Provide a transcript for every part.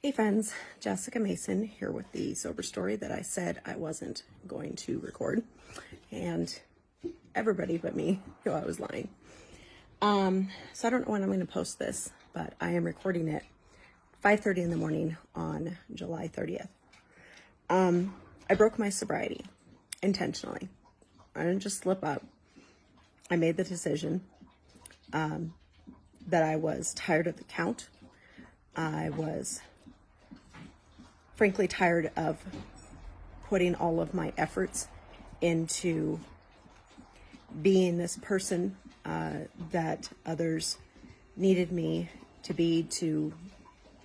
Hey friends, Jessica Mason here with the sober story that I said I wasn't going to record, and everybody but me knew I was lying. So I don't know when I'm going to post this, but I am recording it 5:30 in the morning on July 30th. I broke my sobriety intentionally. I didn't just slip up. I made the decision that I was tired of the count. I was frankly tired of putting all of my efforts into being this person that others needed me to be to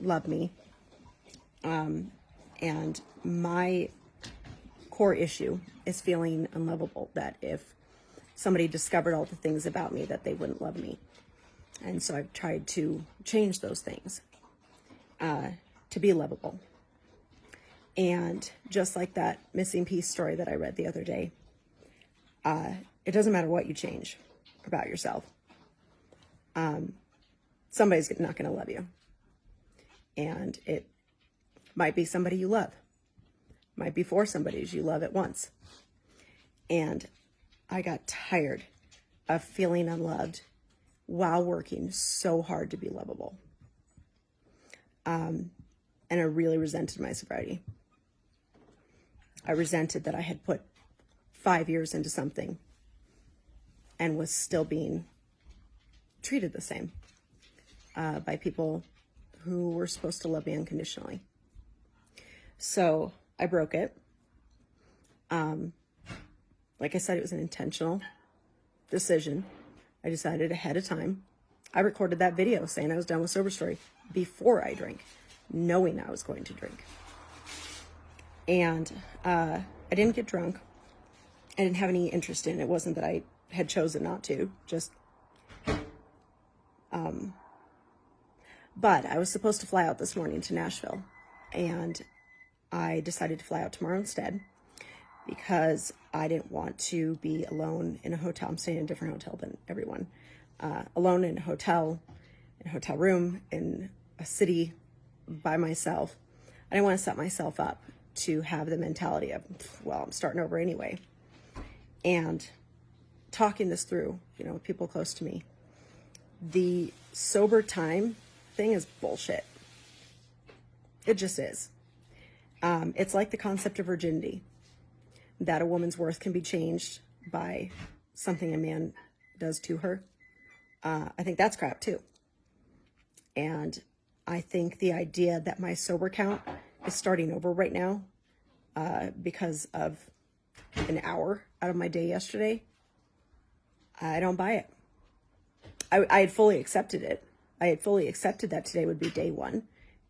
love me. And my core issue is feeling unlovable, that if somebody discovered all the things about me, that they wouldn't love me. And so I've tried to change those things to be lovable. And just like that missing piece story that I read the other day, it doesn't matter what you change about yourself. Somebody's not going to love you. And it might be somebody you love. Might be four somebodies you love at once. And I got tired of feeling unloved while working so hard to be lovable. And I really resented my sobriety. I resented that I had put 5 years into something and was still being treated the same by people who were supposed to love me unconditionally. So I broke it. Like I said, it was an intentional decision. I decided ahead of time. I recorded that video saying I was done with Sober Story before I drank, knowing I was going to drink. And I didn't get drunk. I didn't have any interest in it. It wasn't that I had chosen not to, just, but I was supposed to fly out this morning to Nashville, and I decided to fly out tomorrow instead because I didn't want to be alone in a hotel. I'm staying in a different hotel than everyone. Alone in a hotel room, in a city by myself. I didn't want to set myself up to have the mentality of, well, I'm starting over anyway. And talking this through, with people close to me, the sober time thing is bullshit. It just is. It's like the concept of virginity, that a woman's worth can be changed by something a man does to her. I think that's crap too. And I think the idea that my sober count is starting over right now because of an hour out of my day yesterday, I don't buy it. I had fully accepted it. I had fully accepted that today would be day one,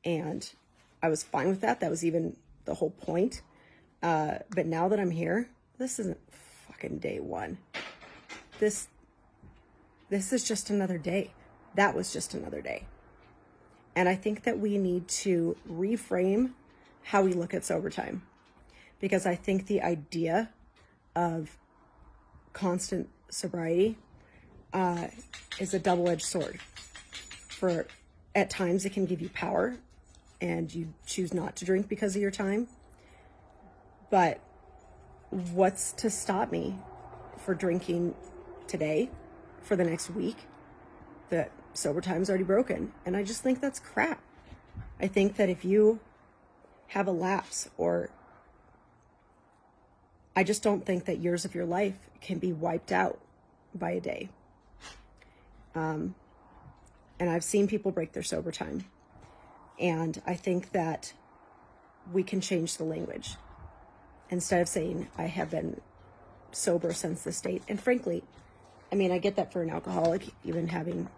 and I was fine with that. That was even the whole point. But now that I'm here, this isn't fucking day one. This is just another day. That was just another day. And I think that we need to reframe how we look at sober time, because I think the idea of constant sobriety is a double-edged sword. For at times it can give you power and you choose not to drink because of your time. But what's to stop me for drinking today for the next week? The sober time's already broken. And I just think that's crap. I think that if you have a lapse, or I just don't think that years of your life can be wiped out by a day. And I've seen people break their sober time. And I think that we can change the language. Instead of saying, I have been sober since this date. And frankly, I mean, I get that for an alcoholic, even having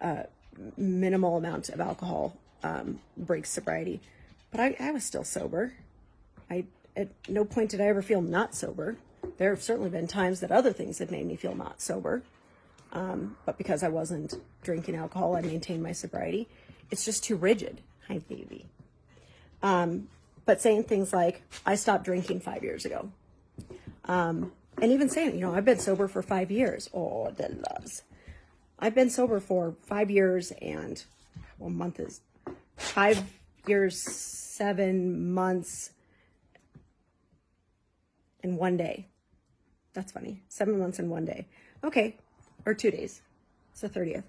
a minimal amount of alcohol breaks sobriety. But I was still sober. At no point did I ever feel not sober. There have certainly been times that other things have made me feel not sober. But because I wasn't drinking alcohol, I maintained my sobriety. It's just too rigid. Hi, baby. But saying things like, I stopped drinking 5 years ago. And even saying, I've been sober for 5 years. Oh, the loves. I've been sober for 5 years and 1 month is 5 years, 7 months, and 1 day. That's funny. 7 months and 1 day. Okay. Or 2 days. It's the 30th.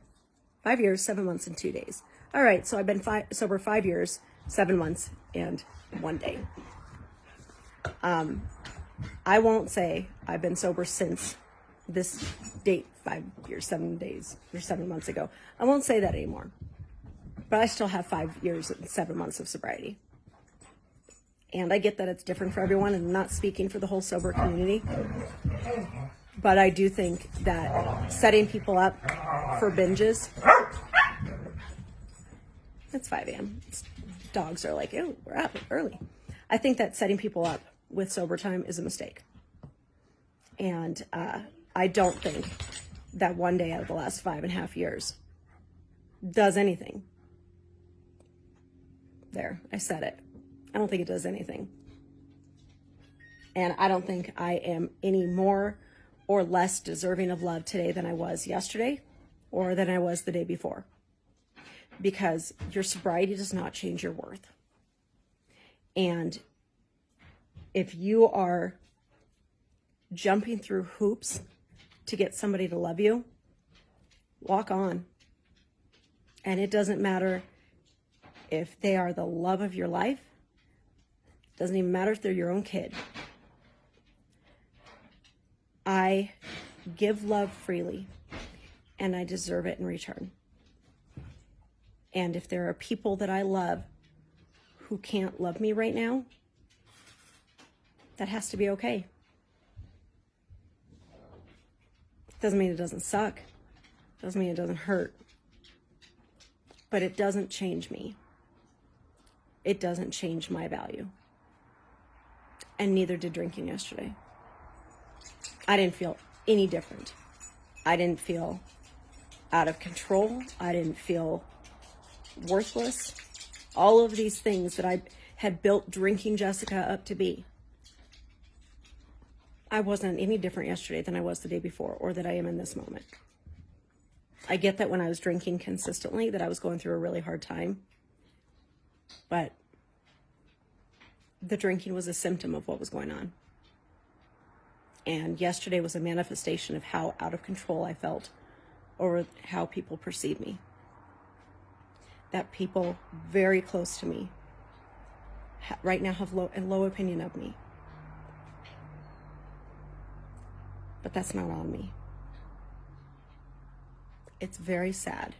5 years, 7 months, and 2 days. All right. So I've been sober 5 years, 7 months, and 1 day. I won't say I've been sober since this date, 5 years, 7 days, or 7 months ago. I won't say that anymore. But I still have 5 years and 7 months of sobriety. And I get that it's different for everyone, and I'm not speaking for the whole sober community. But I do think that setting people up for binges, it's 5 a.m. Dogs are like, ew, we're up early. I think that setting people up with sober time is a mistake. And I don't think that 1 day out of the last 5.5 years does anything. There, I said it. I don't think it does anything. And I don't think I am any more or less deserving of love today than I was yesterday or than I was the day before. Because your sobriety does not change your worth. And if you are jumping through hoops to get somebody to love you, walk on. And it doesn't matter if they are the love of your life. It doesn't even matter if they're your own kid. I give love freely, and I deserve it in return. And if there are people that I love who can't love me right now, that has to be okay. Doesn't mean it doesn't suck. Doesn't mean it doesn't hurt. But it doesn't change me. It doesn't change my value. And neither did drinking yesterday. I didn't feel any different. I didn't feel out of control. I didn't feel worthless. All of these things that I had built drinking Jessica up to be. I wasn't any different yesterday than I was the day before, or that I am in this moment. I get that when I was drinking consistently that I was going through a really hard time. But the drinking was a symptom of what was going on. And yesterday was a manifestation of how out of control I felt over how people perceive me. That people very close to me right now have a low opinion of me. But that's not on me. It's very sad.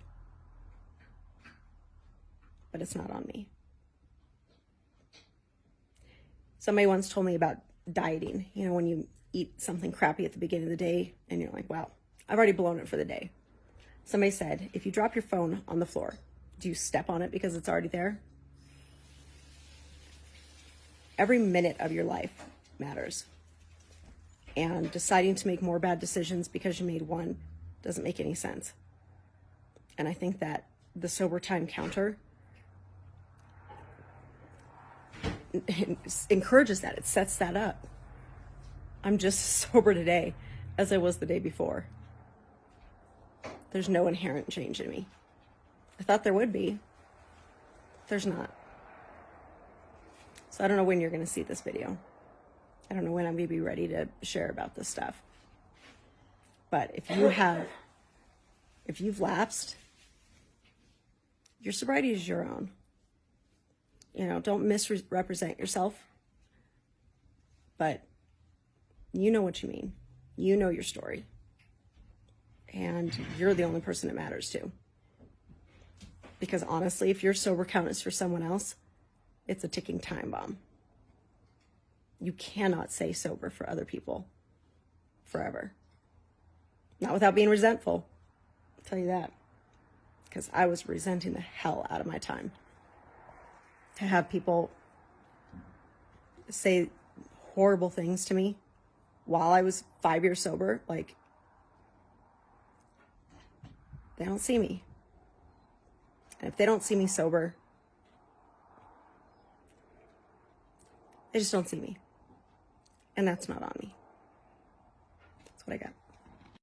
But it's not on me. Somebody once told me about dieting. You know, when you eat something crappy at the beginning of the day and you're like, wow, I've already blown it for the day. Somebody said, if you drop your phone on the floor, do you step on it because it's already there? Every minute of your life matters. And deciding to make more bad decisions because you made one doesn't make any sense. And I think that the sober time counter encourages that. It sets that up. I'm just as sober today as I was the day before. There's no inherent change in me. I thought there would be. There's not. So I don't know when you're going to see this video. I don't know when I'm going to be ready to share about this stuff. But if you've lapsed, your sobriety is your own. You know, don't misrepresent yourself. But you know what you mean. You know your story. And you're the only person it matters to. Because honestly, if your sober count is for someone else, it's a ticking time bomb. You cannot stay sober for other people forever. Not without being resentful. I'll tell you that. Because I was resenting the hell out of my time. To have people say horrible things to me while I was 5 years sober, like, they don't see me. And if they don't see me sober, they just don't see me. And that's not on me. That's what I got.